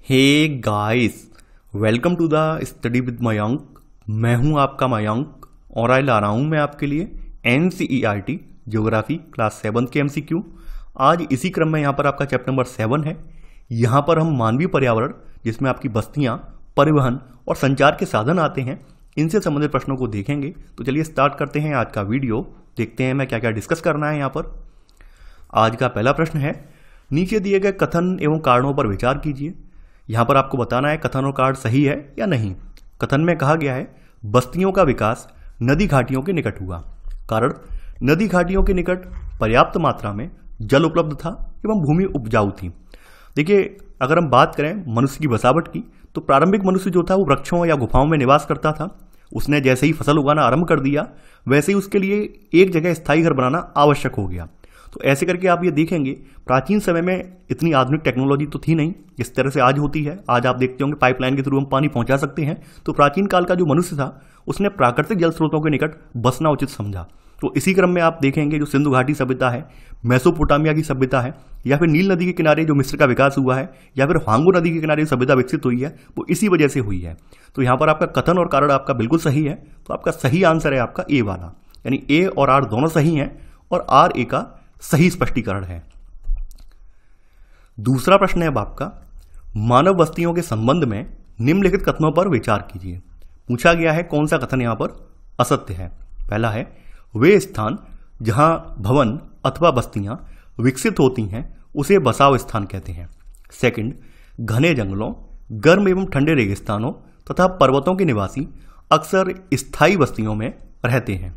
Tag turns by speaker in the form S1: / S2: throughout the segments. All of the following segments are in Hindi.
S1: Hey guys, welcome to the study with Mayank. मैं हूं आपका मयंक और आज ला रहा हूं मैं आपके लिए NCERT ज्योग्राफी क्लास 7 के MCQ। आज इसी क्रम में यहां पर आपका चैप्टर नंबर 7 है। यहां पर हम मानवीय पर्यावरण, जिसमें आपकी बस्तियां, परिवहन और संचार के साधन आते हैं, इनसे संबंधित प्रश्नों को देखेंगे। तो चलिए स्टार्ट करते हैं आज का वीडियो। देखते हैं मैं क्या क्या डिस्कस करना है यहाँ पर। आज का पहला प्रश्न है, नीचे दिए गए कथन एवं कारणों पर विचार कीजिए। यहाँ पर आपको बताना है कथन और कारण सही है या नहीं। कथन में कहा गया है बस्तियों का विकास नदी घाटियों के निकट हुआ। कारण, नदी घाटियों के निकट पर्याप्त मात्रा में जल उपलब्ध था एवं भूमि उपजाऊ थी। देखिए, अगर हम बात करें मनुष्य की बसावट की, तो प्रारंभिक मनुष्य जो था वो वृक्षों या गुफाओं में निवास करता था। उसने जैसे ही फसल उगाना आरंभ कर दिया, वैसे ही उसके लिए एक जगह स्थायी घर बनाना आवश्यक हो गया। तो ऐसे करके आप ये देखेंगे, प्राचीन समय में इतनी आधुनिक टेक्नोलॉजी तो थी नहीं जिस तरह से आज होती है। आज आप देखते होंगे पाइपलाइन के थ्रू हम पानी पहुंचा सकते हैं। तो प्राचीन काल का जो मनुष्य था, उसने प्राकृतिक जल स्रोतों के निकट बसना उचित समझा। तो इसी क्रम में आप देखेंगे जो सिंधु घाटी सभ्यता है, मेसोपोटामिया की सभ्यता है, या फिर नील नदी के किनारे जो मिस्र का विकास हुआ है, या फिर हांगू नदी के किनारे जो सभ्यता विकसित हुई है, वो इसी वजह से हुई है। तो यहाँ पर आपका कथन और कारण आपका बिल्कुल सही है। तो आपका सही आंसर है आपका ए वाला, यानी ए और आर दोनों सही हैं और आर ए का सही स्पष्टीकरण है। दूसरा प्रश्न है अब आपका, मानव बस्तियों के संबंध में निम्नलिखित कथनों पर विचार कीजिए। पूछा गया है कौन सा कथन यहां पर असत्य है। पहला है, वे स्थान जहां भवन अथवा बस्तियां विकसित होती हैं उसे बसाव स्थान कहते हैं। सेकंड, घने जंगलों, गर्म एवं ठंडे रेगिस्तानों तथा पर्वतों के निवासी अक्सर स्थायी बस्तियों में रहते हैं।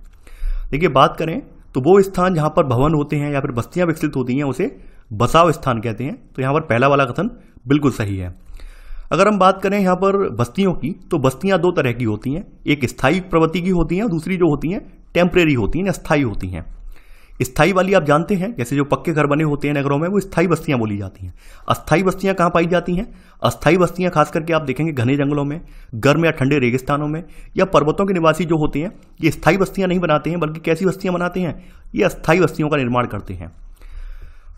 S1: देखिए, बात करें तो वो स्थान जहां पर भवन होते हैं या फिर बस्तियां विकसित होती हैं उसे बसाव स्थान कहते हैं। तो यहां पर पहला वाला कथन बिल्कुल सही है। अगर हम बात करें यहां पर बस्तियों की, तो बस्तियां दो तरह की होती हैं, एक स्थायी प्रवृत्ति की होती हैं और दूसरी जो होती हैं टेम्परेरी होती हैं, अस्थायी होती हैं। स्थायी वाली आप जानते हैं, जैसे जो पक्के घर बने होते हैं नगरों में, वो स्थायी बस्तियां बोली जाती हैं। अस्थायी बस्तियां कहां पाई जाती हैं? अस्थायी बस्तियां खास करके आप देखेंगे घने जंगलों में, गर्म या ठंडे रेगिस्तानों में, या पर्वतों के निवासी जो होते हैं, ये स्थायी बस्तियां नहीं बनाते हैं, बल्कि कैसी बस्तियां बनाते हैं? ये अस्थायी बस्तियों का निर्माण करते हैं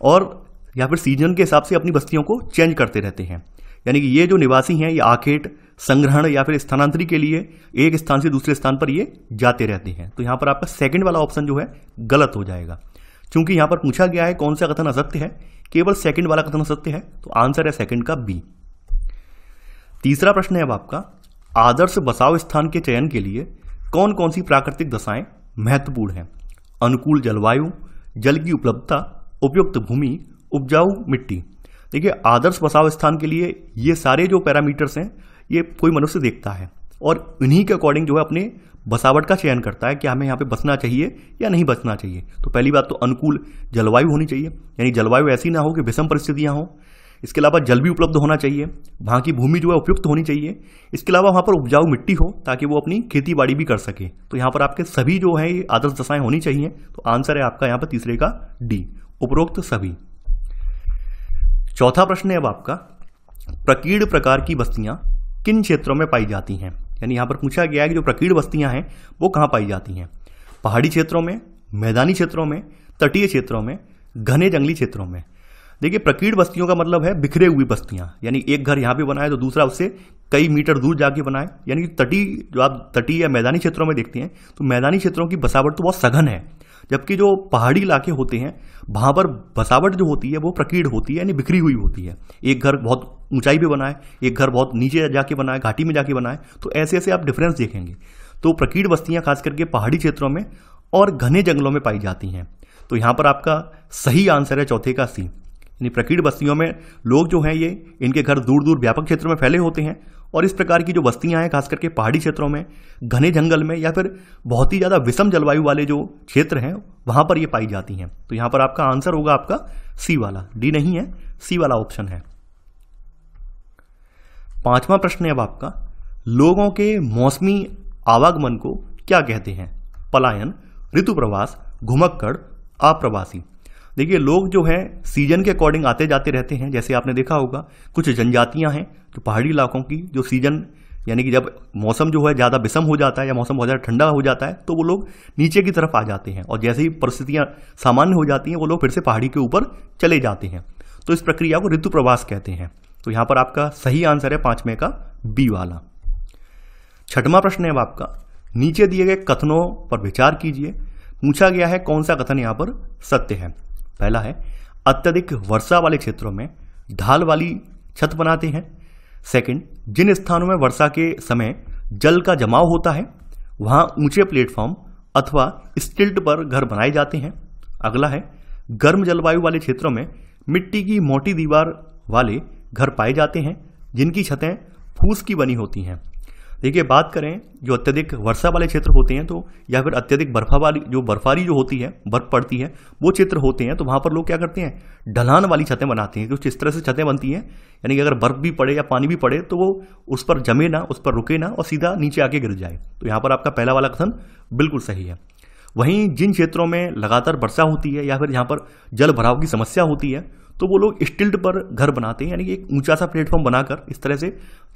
S1: और या फिर सीजन के हिसाब से अपनी बस्तियों को चेंज करते रहते हैं। यानी कि ये जो निवासी हैं, ये आखेट, संग्रहण या फिर स्थानांतरी के लिए एक स्थान से दूसरे स्थान पर ये जाते रहते हैं। तो यहां पर आपका सेकंड वाला ऑप्शन जो है गलत हो जाएगा। क्योंकि यहां पर पूछा गया है कौन सा कथन असत्य है, केवल सेकंड वाला कथन असत्य है। तो आंसर है सेकंड का बी। तीसरा प्रश्न है अब आपका, आदर्श बसाव स्थान के चयन के लिए कौन कौन सी प्राकृतिक दशाएं महत्वपूर्ण हैं? अनुकूल जलवायु, जल की उपलब्धता, उपयुक्त भूमि, उपजाऊ मिट्टी। देखिए, आदर्श बसाव स्थान के लिए ये सारे जो पैरामीटर्स हैं, ये कोई मनुष्य देखता है और इन्हीं के अकॉर्डिंग जो है अपने बसावट का चयन करता है कि हमें यहाँ पे बसना चाहिए या नहीं बसना चाहिए। तो पहली बात तो अनुकूल जलवायु होनी चाहिए, यानी जलवायु ऐसी ना हो कि विषम परिस्थितियां हो। इसके अलावा जल भी उपलब्ध होना चाहिए, वहाँ की भूमि जो है उपयुक्त होनी चाहिए। इसके अलावा वहाँ पर उपजाऊ मिट्टी हो ताकि वो अपनी खेती बाड़ी भी कर सके। तो यहाँ पर आपके सभी जो है ये आदर्श दशाएं होनी चाहिए। तो आंसर है आपका यहाँ पर तीसरे का डी, उपरोक्त सभी। चौथा प्रश्न है अब आपका, प्रकीर्ण प्रकार की बस्तियां किन क्षेत्रों में पाई जाती हैं? यानी यहां पर पूछा गया है कि जो प्रकीर्ण बस्तियां हैं वो कहां पाई जाती हैं? पहाड़ी क्षेत्रों में, मैदानी क्षेत्रों में, तटीय क्षेत्रों में, घने जंगली क्षेत्रों में। देखिए, प्रकीर्ण बस्तियों का मतलब है बिखरे हुई बस्तियां, यानी एक घर यहां पे बनाए तो दूसरा उससे कई मीटर दूर जाके बनाए। यानी तटीय, जो आप तटीय या मैदानी क्षेत्रों में देखते हैं, तो मैदानी क्षेत्रों की बसावट तो बहुत सघन है, जबकि जो पहाड़ी इलाके होते हैं वहां पर बसावट जो होती है वो प्रकीर्ण होती है, यानी बिखरी हुई होती है। एक घर बहुत ऊंचाई पे बनाए, एक घर बहुत नीचे जाके बनाए, घाटी में जाके बनाए। तो ऐसे ऐसे आप डिफरेंस देखेंगे। तो प्रकीर्ण बस्तियां खास करके पहाड़ी क्षेत्रों में और घने जंगलों में पाई जाती हैं। तो यहां पर आपका सही आंसर है चौथे का सी, यानी प्रकीर्ण बस्तियों में लोग जो हैं, ये इनके घर दूर दूर व्यापक क्षेत्र में फैले होते हैं और इस प्रकार की जो बस्तियां हैं खास करके पहाड़ी क्षेत्रों में, घने जंगल में, या फिर बहुत ही ज्यादा विषम जलवायु वाले जो क्षेत्र हैं वहां पर ये पाई जाती हैं। तो यहां पर आपका आंसर होगा आपका सी वाला, डी नहीं है, सी वाला ऑप्शन है। पांचवा प्रश्न है अब आपका, लोगों के मौसमी आवागमन को क्या कहते हैं? पलायन, ऋतु प्रवास, घुमक्कड़, आप्रवासी। देखिए, लोग जो है सीजन के अकॉर्डिंग आते जाते रहते हैं। जैसे आपने देखा होगा कुछ जनजातियां हैं जो पहाड़ी इलाकों की, जो सीजन यानी कि जब मौसम जो है ज़्यादा विषम हो जाता है या मौसम बहुत ज़्यादा ठंडा हो जाता है, तो वो लोग नीचे की तरफ आ जाते हैं और जैसे ही परिस्थितियां सामान्य हो जाती हैं वो लोग फिर से पहाड़ी के ऊपर चले जाते हैं। तो इस प्रक्रिया को ऋतु प्रवास कहते हैं। तो यहां पर आपका सही आंसर है 5वें का बी वाला। छठवां प्रश्न है अब आपका, नीचे दिए गए कथनों पर विचार कीजिए। पूछा गया है कौन सा कथन यहां पर सत्य है। पहला है अत्यधिक वर्षा वाले क्षेत्रों में ढाल वाली छत बनाते हैं। सेकंड, जिन स्थानों में वर्षा के समय जल का जमाव होता है वहां ऊंचे प्लेटफॉर्म अथवा स्टिल्ट पर घर बनाए जाते हैं। अगला है गर्म जलवायु वाले क्षेत्रों में मिट्टी की मोटी दीवार वाले घर पाए जाते हैं जिनकी छतें फूस की बनी होती हैं। देखिए, बात करें जो अत्यधिक वर्षा वाले क्षेत्र होते हैं तो या फिर अत्यधिक बर्फारी जो होती है, बर्फ पड़ती है, वो क्षेत्र होते हैं तो वहां पर लोग क्या करते हैं, ढलान वाली छतें बनाते हैं। कुछ इस तरह से छतें बनती हैं, यानी कि अगर बर्फ भी पड़े या पानी भी पड़े तो वो उस पर जमे ना, उस पर रुके ना और सीधा नीचे आके गिर जाए। तो यहाँ पर आपका पहला वाला कथन बिल्कुल सही है। वहीं जिन क्षेत्रों में लगातार वर्षा होती है या फिर जहां पर जल भराव की समस्या होती है तो वो लोग स्टिल्ट पर घर बनाते हैं, यानी कि एक ऊंचा सा प्लेटफॉर्म बनाकर इस तरह से,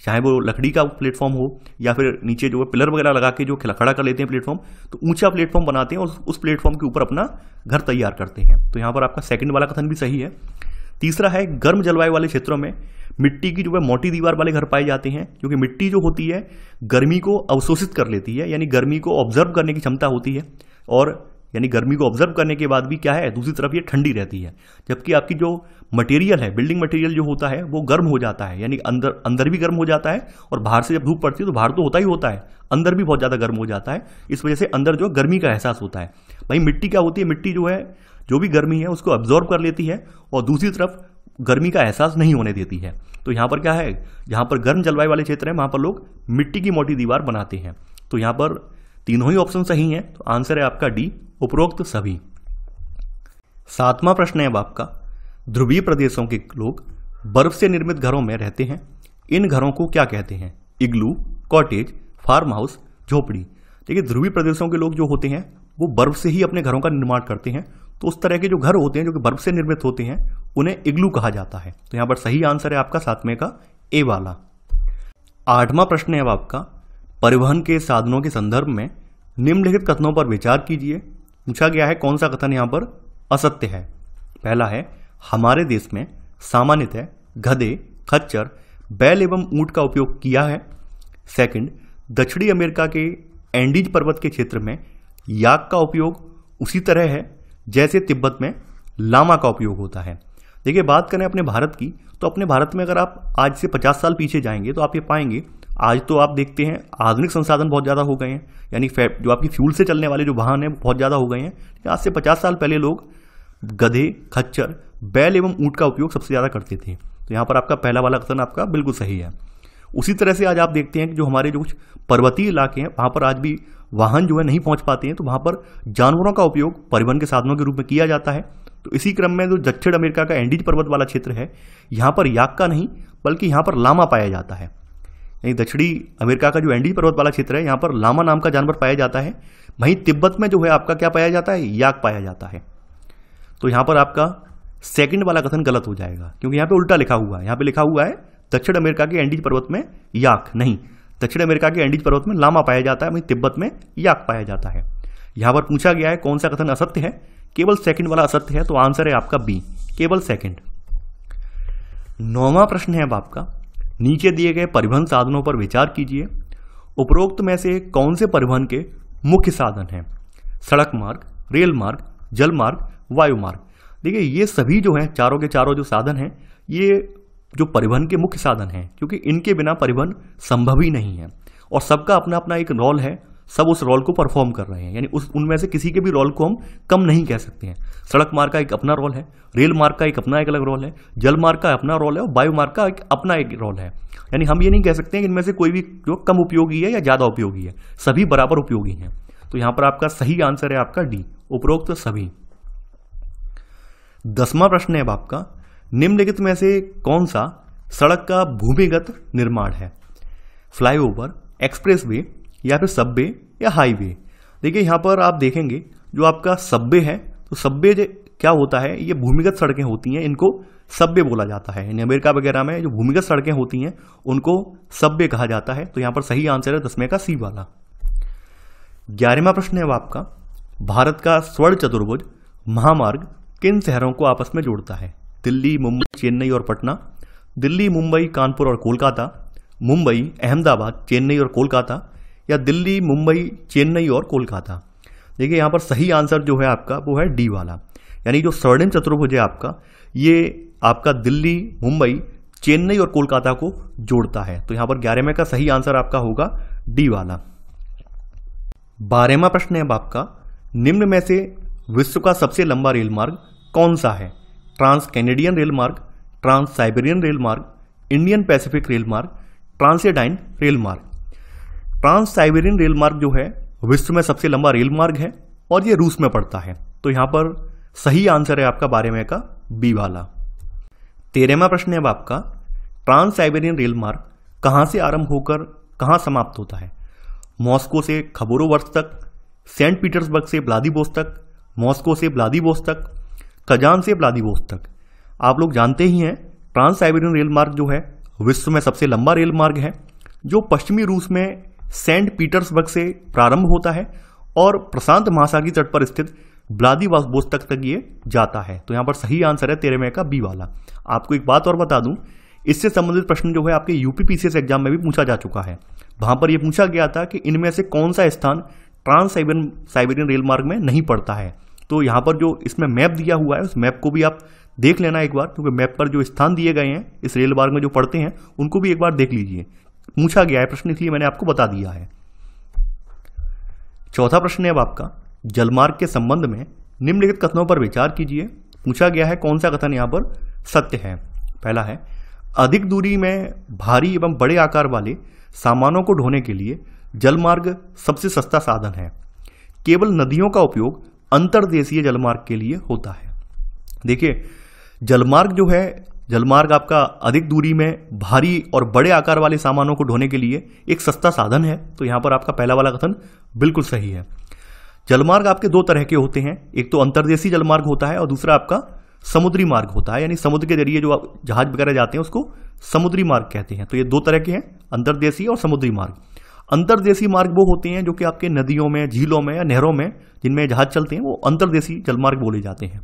S1: चाहे वो लकड़ी का प्लेटफॉर्म हो या फिर नीचे जो है पिलर वगैरह लगा के जो खड़ा कर लेते हैं प्लेटफॉर्म, तो ऊंचा प्लेटफॉर्म बनाते हैं और उस प्लेटफॉर्म के ऊपर अपना घर तैयार करते हैं। तो यहाँ पर आपका सेकंड वाला कथन भी सही है। तीसरा है गर्म जलवायु वाले क्षेत्रों में मिट्टी की जो है मोटी दीवार वाले घर पाए जाते हैं, क्योंकि मिट्टी जो होती है गर्मी को अवशोषित कर लेती है, यानी गर्मी को ऑब्जर्व करने की क्षमता होती है, और यानी गर्मी को ऑब्जर्व करने के बाद भी क्या है, दूसरी तरफ ये ठंडी रहती है। जबकि आपकी जो मटेरियल है, बिल्डिंग मटेरियल जो होता है वो गर्म हो जाता है, यानी अंदर भी गर्म हो जाता है और बाहर से जब धूप पड़ती है तो बाहर तो होता ही होता है, अंदर भी बहुत ज्यादा गर्म हो जाता है। इस वजह से अंदर जो गर्मी का एहसास होता है। भाई मिट्टी क्या होती है, मिट्टी जो है जो भी गर्मी है उसको अब्जॉर्ब कर लेती है और दूसरी तरफ गर्मी का एहसास नहीं होने देती है। तो यहाँ पर क्या है, जहां पर गर्म जलवायु वाले क्षेत्र है वहां पर लोग मिट्टी की मोटी दीवार बनाते हैं। तो यहाँ पर तीनों ही ऑप्शन सही हैं, तो आंसर है आपका डी, उपरोक्त सभी। सातवां प्रश्न है अब आपका, ध्रुवीय प्रदेशों के लोग बर्फ से निर्मित घरों में रहते हैं, इन घरों को क्या कहते हैं? इग्लू, कॉटेज, फार्म हाउस, झोपड़ी। देखिए, ध्रुवीय प्रदेशों के लोग जो होते हैं वो बर्फ से ही अपने घरों का निर्माण करते हैं, तो उस तरह के जो घर होते हैं जो कि बर्फ से निर्मित होते हैं उन्हें इग्लू कहा जाता है। तो यहां पर सही आंसर है आपका 7वें का ए वाला। 8वां प्रश्न है अब आपका, परिवहन के साधनों के संदर्भ में निम्नलिखित कथनों पर विचार कीजिए। पूछा गया है कौन सा कथन यहां पर असत्य है। पहला है, हमारे देश में सामान्यतः गधे, खच्चर, बैल एवं ऊंट का उपयोग किया है। सेकंड, दक्षिणी अमेरिका के एंडीज पर्वत के क्षेत्र में याक का उपयोग उसी तरह है जैसे तिब्बत में लामा का उपयोग होता है। देखिए, बात करें अपने भारत की, तो अपने भारत में अगर आप आज से 50 साल पीछे जाएंगे तो आप ये पाएंगे, आज तो आप देखते हैं आधुनिक संसाधन बहुत ज़्यादा हो गए हैं, यानी जो आपकी फ्यूल से चलने वाले जो वाहन हैं बहुत ज़्यादा हो गए हैं। आज से 50 साल पहले लोग गधे, खच्चर, बैल एवं ऊंट का उपयोग सबसे ज़्यादा करते थे। तो यहाँ पर आपका पहला वाला कथन आपका बिल्कुल सही है। उसी तरह से आज आप देखते हैं कि जो हमारे जो कुछ पर्वतीय इलाके हैं वहाँ पर आज भी वाहन जो है नहीं पहुँच पाते हैं, तो वहाँ पर जानवरों का उपयोग परिवहन के साधनों के रूप में किया जाता है। तो इसी क्रम में जो दक्षिण अमेरिका का एंडीज पर्वत वाला क्षेत्र है, यहाँ पर याक का नहीं बल्कि यहाँ पर लामा पाया जाता है। यानी दक्षिणी अमेरिका का जो एंडीज पर्वत वाला क्षेत्र है यहाँ पर लामा नाम का जानवर पाया जाता है। वहीं तिब्बत में जो है आपका क्या पाया जाता है, याक पाया जाता है। तो यहाँ पर आपका सेकंड वाला कथन गलत हो जाएगा, क्योंकि यहाँ पे उल्टा लिखा हुआ है। यहाँ पे लिखा हुआ है दक्षिण अमेरिका के एंडीज पर्वत में याक, नहीं, दक्षिण अमेरिका के एंडीज पर्वत में लामा पाया जाता है, वहीं तिब्बत में याक पाया जाता है। यहाँ पर पूछा गया है कौन सा कथन असत्य है, केवल सेकंड वाला असत्य है, तो आंसर है आपका बी, केवल सेकंड। 9वां प्रश्न है अब आपका, नीचे दिए गए परिवहन साधनों पर विचार कीजिए। उपरोक्त में से कौन से परिवहन के मुख्य साधन हैं? सड़क मार्ग, रेल मार्ग, जल मार्ग, वायु मार्ग। देखिए, ये सभी जो हैं चारों के चारों जो साधन हैं ये जो परिवहन के मुख्य साधन हैं, क्योंकि इनके बिना परिवहन संभव ही नहीं है और सबका अपना अपना एक रोल है, सब उस रोल को परफॉर्म कर रहे हैं, यानी उनमें से किसी के भी रोल को हम कम नहीं कह सकते हैं। सड़क मार्ग का एक अपना रोल है, रेल मार्ग का एक अपना एक अलग रोल है, जल मार्ग का अपना रोल है और वायु मार्ग का एक अपना एक रोल है। यानी हम ये नहीं कह सकते हैं कि इनमें से कोई भी जो कम उपयोगी है या ज्यादा उपयोगी है, सभी बराबर उपयोगी हैं। तो यहां पर आपका सही आंसर है आपका डी, उपरोक्त सभी। 10वां प्रश्न है अब आपका, निम्नलिखित में से कौन सा सड़क का भूमिगत निर्माण है? फ्लाईओवर, एक्सप्रेसवे या फिर सबवे या हाईवे। देखिए, यहां पर आप देखेंगे जो आपका सबवे है, तो सबवे क्या होता है, ये भूमिगत सड़कें होती हैं, इनको सबवे बोला जाता है। यानी अमेरिका वगैरह में जो भूमिगत सड़कें होती हैं उनको सबवे कहा जाता है। तो यहां पर सही आंसर है 10वें का सी वाला। 11वां प्रश्न है अब आपका, भारत का स्वर्ण चतुर्भुज महामार्ग किन शहरों को आपस में जोड़ता है? दिल्ली, मुंबई, चेन्नई और पटना, दिल्ली, मुंबई, कानपुर और कोलकाता, मुंबई, अहमदाबाद, चेन्नई और कोलकाता, या दिल्ली, मुंबई, चेन्नई और कोलकाता। देखिए यहाँ पर सही आंसर जो है आपका वो है डी वाला, यानी जो स्वर्णिम चतुर्भुज है आपका, ये आपका दिल्ली, मुंबई, चेन्नई और कोलकाता को जोड़ता है। तो यहाँ पर 11वें का सही आंसर आपका होगा डी वाला। 12वां प्रश्न है अब आपका, निम्न में से विश्व का सबसे लंबा रेल मार्ग कौन सा है? ट्रांस कैनेडियन रेल मार्ग, ट्रांस साइबेरियन रेल मार्ग, इंडियन पैसिफिक रेल मार्ग, ट्रांसिडाइन रेल मार्ग। ट्रांस साइबेरियन रेल मार्ग जो है विश्व में सबसे लंबा रेल मार्ग है और ये रूस में पड़ता है। तो यहाँ पर सही आंसर है आपका 12वें का बी वाला। 13वां प्रश्न है अब आपका, ट्रांस साइबेरियन रेल मार्ग कहाँ से आरंभ होकर कहाँ समाप्त होता है? मॉस्को से खबरोवर्स्क तक, सेंट पीटर्सबर्ग से व्लादिवोस्तोक, मॉस्को से व्लादिवोस्तोक, कजान से व्लादिवोस्तोक। आप लोग जानते ही हैं ट्रांस साइबेरियन रेल मार्ग जो है विश्व में सबसे लंबा रेल मार्ग है, जो पश्चिमी रूस में सेंट पीटर्सबर्ग से प्रारंभ होता है और प्रशांत महासागरीय तट पर स्थित व्लादिवोस्तोक तक ये जाता है। तो यहाँ पर सही आंसर है 13वें का बी वाला। आपको एक बात और बता दूं, इससे संबंधित प्रश्न जो है आपके यूपी पीसीएस एग्जाम में भी पूछा जा चुका है। वहां पर यह पूछा गया था कि इनमें से कौन सा स्थान ट्रांस साइबेरियन रेल मार्ग में नहीं पड़ता है। तो यहाँ पर जो इसमें मैप दिया हुआ है उस मैप को भी आप देख लेना एक बार, क्योंकि मैप पर जो स्थान दिए गए हैं इस रेल मार्ग में जो पड़ते हैं उनको भी एक बार देख लीजिए। पूछा गया है प्रश्न, इसलिए मैंने आपको बता दिया है। चौथा प्रश्न है अब आपका, जलमार्ग के संबंध में निम्नलिखित कथनों पर विचार कीजिए। पूछा गया है कौन सा कथन यहाँ पर सत्य है। पहला है, अधिक दूरी में भारी एवं बड़े आकार वाले सामानों को ढोने के लिए जलमार्ग सबसे सस्ता साधन है। केवल नदियों का उपयोग अंतर्देशीय जलमार्ग के लिए होता है। देखिए जलमार्ग जो है, जलमार्ग आपका अधिक दूरी में भारी और बड़े आकार वाले सामानों को ढोने के लिए एक सस्ता साधन है। तो यहां पर आपका पहला वाला कथन बिल्कुल सही है। जलमार्ग आपके दो तरह के होते हैं, एक तो अंतर्देशीय जलमार्ग होता है और दूसरा आपका समुद्री मार्ग होता है, यानी समुद्र के जरिए जो जहाज वगैरह जाते हैं उसको समुद्री मार्ग कहते हैं। तो ये दो तरह के हैं, अंतर्देशीय और समुद्री मार्ग। अंतर्देशीय मार्ग वो होते हैं जो कि आपके नदियों में, झीलों में या नहरों में जिनमें जहाज चलते हैं, वो अंतर्देशीय जलमार्ग बोले जाते हैं।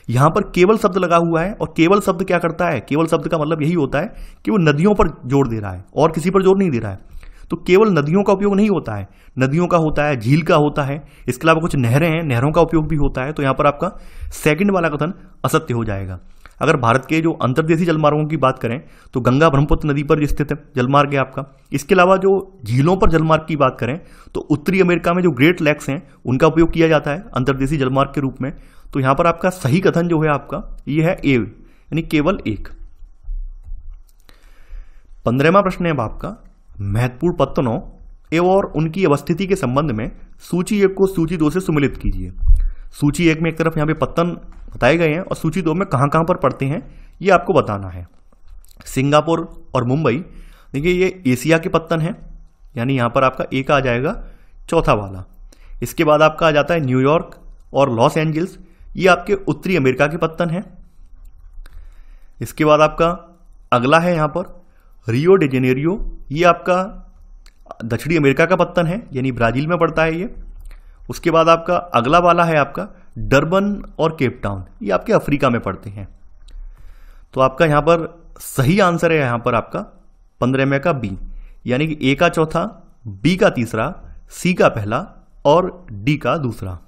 S1: यहां पर केवल शब्द लगा हुआ है, और केवल शब्द क्या करता है? केवल शब्द का मतलब यही होता है कि वो नदियों पर जोर दे रहा है और किसी पर जोर नहीं दे रहा है। तो केवल नदियों का उपयोग नहीं होता है, नदियों का होता है, झील का होता है, इसके अलावा कुछ नहरें हैं, नहरों का उपयोग भी होता है। तो यहां पर आपका सेकंड वाला कथन असत्य हो जाएगा। अगर भारत के जो अंतर्देशीय जलमार्गों की बात करें तो गंगा ब्रह्मपुत्र नदी पर स्थित है जलमार्ग है आपका। इसके अलावा जो झीलों पर जलमार्ग की बात करें तो उत्तरी अमेरिका में जो ग्रेट लेक्स हैं उनका उपयोग किया जाता है अंतर्देशीय जलमार्ग के रूप में। तो यहां पर आपका सही कथन जो है आपका ये है ए, यानी केवल एक। 15वां प्रश्न है अब आपका, महत्वपूर्ण पत्तनों एवं और उनकी अवस्थिति के संबंध में सूची 1 को सूची 2 से सुमिलित कीजिए। सूची 1 में एक तरफ यहाँ पे पत्तन बताए गए हैं और सूची 2 में कहां पर पड़ते हैं ये आपको बताना है। सिंगापुर और मुंबई, देखिए ये एशिया के पत्तन हैं, यानी यहां पर आपका ए का आ जाएगा चौथा वाला। इसके बाद आपका आ जाता है न्यूयॉर्क और लॉस एंजल्स, ये आपके उत्तरी अमेरिका के पत्तन हैं। इसके बाद आपका अगला है यहां पर रियो डी जेनेरियो, ये आपका दक्षिणी अमेरिका का पत्तन है, यानी ब्राजील में पड़ता है ये। उसके बाद आपका अगला वाला है आपका डरबन और केप टाउन, ये आपके अफ्रीका में पड़ते हैं। तो आपका यहां पर सही आंसर है यहां पर आपका 15वें का बी, यानी कि ए का चौथा, बी का तीसरा, सी का पहला और डी का दूसरा।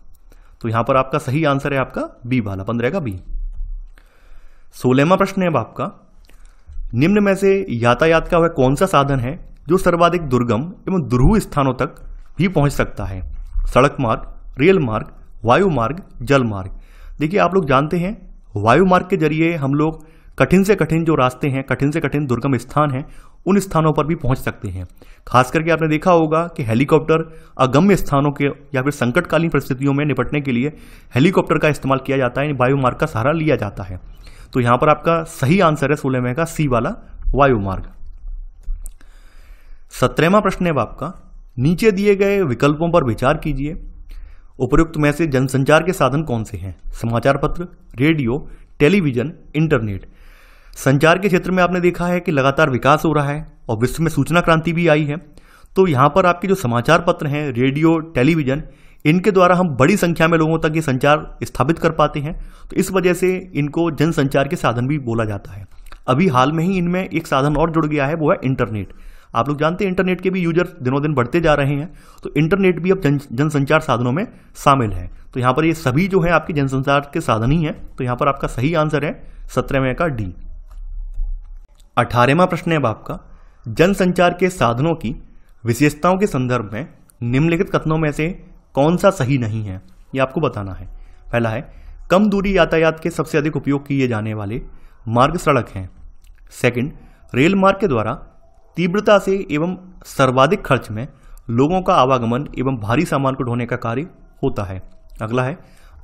S1: तो यहां पर आपका सही आंसर है आपका बी वाला, 15 का बी। 16वां प्रश्न है अब आपका, निम्न में से यातायात का वह कौन सा साधन है जो सर्वाधिक दुर्गम एवं दुरूह स्थानों तक भी पहुंच सकता है? सड़क मार्ग, रेल मार्ग, वायु मार्ग, जल मार्ग। देखिए आप लोग जानते हैं वायु मार्ग के जरिए हम लोग कठिन से कठिन जो रास्ते हैं, कठिन से कठिन दुर्गम स्थान हैं, उन स्थानों पर भी पहुंच सकते हैं। खास करके आपने देखा होगा कि हेलीकॉप्टर अगम्य स्थानों के या फिर संकटकालीन परिस्थितियों में निपटने के लिए हेलीकॉप्टर का इस्तेमाल किया जाता है, वायु मार्ग का सहारा लिया जाता है। तो यहां पर आपका सही आंसर है 16वें का सी वाला वायु मार्ग। 17वां प्रश्न है आपका, नीचे दिए गए विकल्पों पर विचार कीजिए। उपयुक्त में से जनसंचार के साधन कौन से हैं? समाचार पत्र, रेडियो, टेलीविजन, इंटरनेट। संचार के क्षेत्र में आपने देखा है कि लगातार विकास हो रहा है और विश्व में सूचना क्रांति भी आई है। तो यहां पर आपके जो समाचार पत्र हैं, रेडियो, टेलीविजन, इनके द्वारा हम बड़ी संख्या में लोगों तक ये संचार स्थापित कर पाते हैं। तो इस वजह से इनको जनसंचार के साधन भी बोला जाता है। अभी हाल में ही इनमें एक साधन और जुड़ गया है, वो है इंटरनेट। आप लोग जानते हैं इंटरनेट के भी यूजर दिनों दिन बढ़ते जा रहे हैं, तो इंटरनेट भी अब जनसंचार साधनों में शामिल है। तो यहाँ पर ये सभी जो है आपके जनसंचार के साधन ही हैं। तो यहाँ पर आपका सही आंसर है 17वें का डी। 18वां प्रश्न है आपका, जनसंचार के साधनों की विशेषताओं के संदर्भ में निम्नलिखित कथनों में से कौन सा सही नहीं है, ये आपको बताना है। पहला है, कम दूरी यातायात के सबसे अधिक उपयोग किए जाने वाले मार्ग सड़क हैं। सेकंड, रेल मार्ग के द्वारा तीव्रता से एवं सर्वाधिक खर्च में लोगों का आवागमन एवं भारी सामान को ढोने का कार्य होता है। अगला है,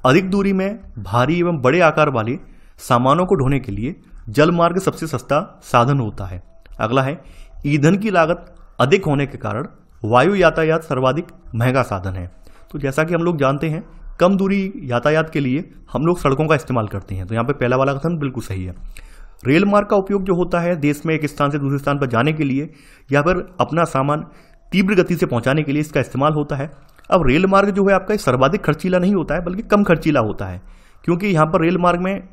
S1: अधिक दूरी में भारी एवं बड़े आकार वाले सामानों को ढोने के लिए जल मार्ग सबसे सस्ता साधन होता है। अगला है, ईंधन की लागत अधिक होने के कारण वायु यातायात सर्वाधिक महंगा साधन है। तो जैसा कि हम लोग जानते हैं, कम दूरी यातायात के लिए हम लोग सड़कों का इस्तेमाल करते हैं। तो यहाँ पे पहला वाला कथन बिल्कुल सही है। रेल मार्ग का उपयोग जो होता है देश में एक स्थान से दूसरे स्थान पर जाने के लिए या फिर अपना सामान तीव्र गति से पहुंचाने के लिए इसका इस्तेमाल होता है। अब रेल मार्ग जो है आपका सर्वाधिक खर्चीला नहीं होता है, बल्कि कम खर्चीला होता है, क्योंकि यहाँ पर रेल मार्ग में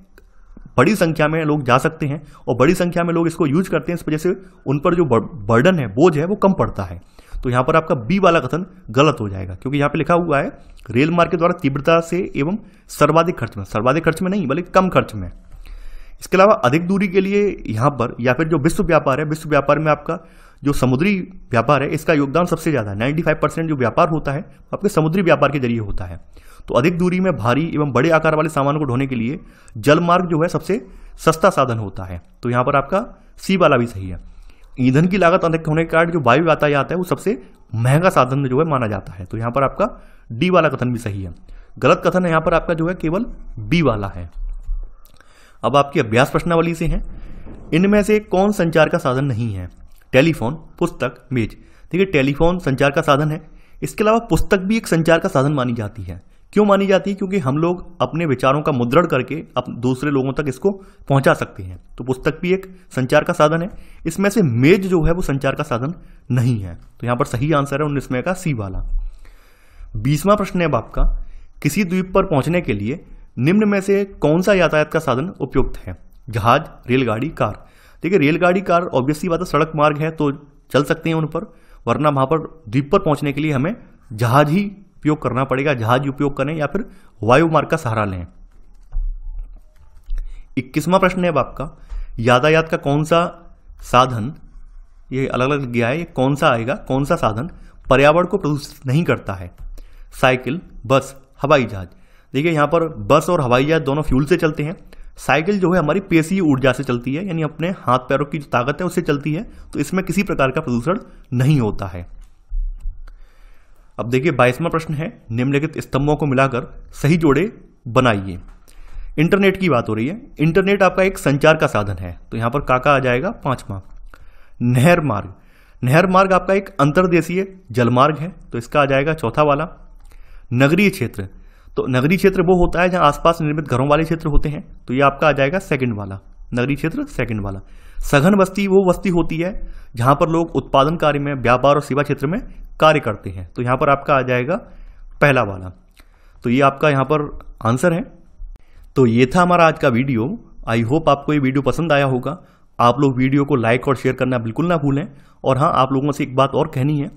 S1: बड़ी संख्या में लोग जा सकते हैं और बड़ी संख्या में लोग इसको यूज करते हैं। इस वजह से उन पर जो बर्डन है, बोझ है, वो कम पड़ता है। तो यहाँ पर आपका बी वाला कथन गलत हो जाएगा, क्योंकि यहाँ पे लिखा हुआ है रेल मार्ग के द्वारा तीव्रता से एवं सर्वाधिक खर्च में नहीं, बल्कि कम खर्च में। इसके अलावा अधिक दूरी के लिए यहाँ पर या फिर जो विश्व व्यापार है, विश्व व्यापार में आपका जो समुद्री व्यापार है, इसका योगदान सबसे ज्यादा है। 95% जो व्यापार होता है आपके समुद्री व्यापार के जरिए होता है। तो अधिक दूरी में भारी एवं बड़े आकार वाले सामानों को ढोने के लिए जल मार्ग जो है सबसे सस्ता साधन होता है। तो यहाँ पर आपका सी वाला भी सही है। ईंधन की लागत अधिक होने के कारण जो वायु यातायात है वो सबसे महंगा साधन जो है माना जाता है। तो यहाँ पर आपका डी वाला कथन भी सही है। गलत कथन यहाँ पर आपका जो है केवल बी वाला है। अब आपकी अभ्यास प्रश्नावली से हैं, इनमें से कौन संचार का साधन नहीं है? टेलीफोन, पुस्तक, मेज। देखिए, टेलीफोन संचार का साधन है। इसके अलावा पुस्तक भी एक संचार का साधन मानी जाती है। क्यों मानी जाती है? क्योंकि हम लोग अपने विचारों का मुद्रण करके दूसरे लोगों तक इसको पहुंचा सकते हैं। तो पुस्तक भी एक संचार का साधन है। इसमें से मेज जो है वो संचार का साधन नहीं है। तो यहां पर सही आंसर है 19वें का सी वाला। 20वां प्रश्न है आपका, किसी द्वीप पर पहुंचने के लिए निम्न में से कौन सा यातायात का साधन उपयुक्त है? जहाज, रेलगाड़ी, कार। देखिए, रेलगाड़ी, कार ऑब्वियसली बात है सड़क मार्ग है तो चल सकते हैं उन पर, वरना वहां पर द्वीप पर पहुंचने के लिए हमें जहाज ही उपयोग करना पड़ेगा। जहाज उपयोग करें या फिर वायु मार्ग का सहारा लें। 21वां प्रश्न है आपका, यातायात का कौन सा साधन, ये अलग अलग गया है, ये कौन सा आएगा, कौन सा साधन पर्यावरण को प्रदूषित नहीं करता है? साइकिल, बस, हवाई जहाज। देखिए, यहां पर बस और हवाई जहाज दोनों फ्यूल से चलते हैं। साइकिल जो है हमारी पेशीय ऊर्जा से चलती है, यानी अपने हाथ पैरों की जो ताकत है उससे चलती है। तो इसमें किसी प्रकार का प्रदूषण नहीं होता है। अब देखिए, 22वां प्रश्न है, निम्नलिखित स्तंभों को मिलाकर सही जोड़े बनाइए। इंटरनेट की बात हो रही है। इंटरनेट आपका एक संचार का साधन है। तो यहां पर काका आ जाएगा 5वां। नहर मार्ग, नहर मार्ग आपका एक अंतर्देशीय जलमार्ग है। तो इसका आ जाएगा चौथा वाला। नगरीय क्षेत्र, तो नगरीय क्षेत्र वो होता है जहां आसपास निर्मित घरों वाले क्षेत्र होते हैं। तो ये आपका आ जाएगा सेकंड वाला, नगरीय क्षेत्र सेकंड वाला। सघन बस्ती वो बस्ती होती है जहां पर लोग उत्पादन कार्य में, व्यापार और सेवा क्षेत्र में कार्य करते हैं। तो यहां पर आपका आ जाएगा पहला वाला। तो ये आपका यहां पर आंसर है। तो ये था हमारा आज का वीडियो। आई होप आपको ये वीडियो पसंद आया होगा। आप लोग वीडियो को लाइक और शेयर करना बिल्कुल ना भूलें। और हाँ, आप लोगों से एक बात और कहनी है,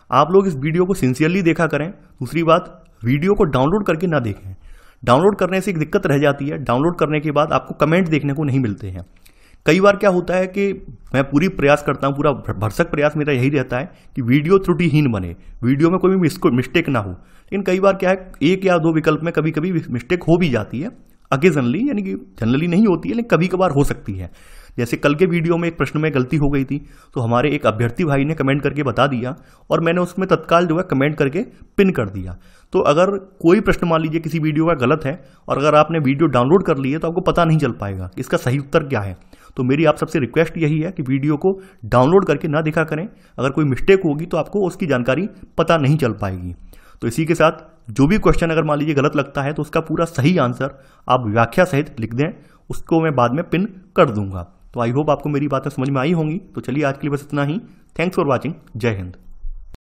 S1: आप लोग इस वीडियो को सिंसियरली देखा करें। दूसरी बात, वीडियो को डाउनलोड करके ना देखें। डाउनलोड करने से एक दिक्कत रह जाती है, डाउनलोड करने के बाद आपको कमेंट देखने को नहीं मिलते हैं। कई बार क्या होता है कि मैं पूरी प्रयास करता हूं, पूरा भरसक प्रयास मेरा यही रहता है कि वीडियो त्रुटिहीन बने, वीडियो में कोई भी मिस्टेक ना हो। लेकिन कई बार क्या है, एक या दो विकल्प में कभी कभी मिस्टेक हो भी जाती है। अकेजनली, यानी कि जनरली नहीं होती है, लेकिन कभी कभार हो सकती है। जैसे कल के वीडियो में एक प्रश्न में गलती हो गई थी, तो हमारे एक अभ्यर्थी भाई ने कमेंट करके बता दिया और मैंने उसमें तत्काल जो है कमेंट करके पिन कर दिया। तो अगर कोई प्रश्न मान लीजिए किसी वीडियो का गलत है और अगर आपने वीडियो डाउनलोड कर ली है तो आपको पता नहीं चल पाएगा इसका सही उत्तर क्या है। तो मेरी आप सबसे रिक्वेस्ट यही है कि वीडियो को डाउनलोड करके ना देखा करें। अगर कोई मिस्टेक होगी तो आपको उसकी जानकारी पता नहीं चल पाएगी। तो इसी के साथ जो भी क्वेश्चन अगर मान लीजिए गलत लगता है तो उसका पूरा सही आंसर आप व्याख्या सहित लिख दें, उसको मैं बाद में पिन कर दूंगा। तो आई होप आपको मेरी बातें समझ में आई होंगी। तो चलिए आज के लिए बस इतना ही। Thanks for watching. जय हिंद।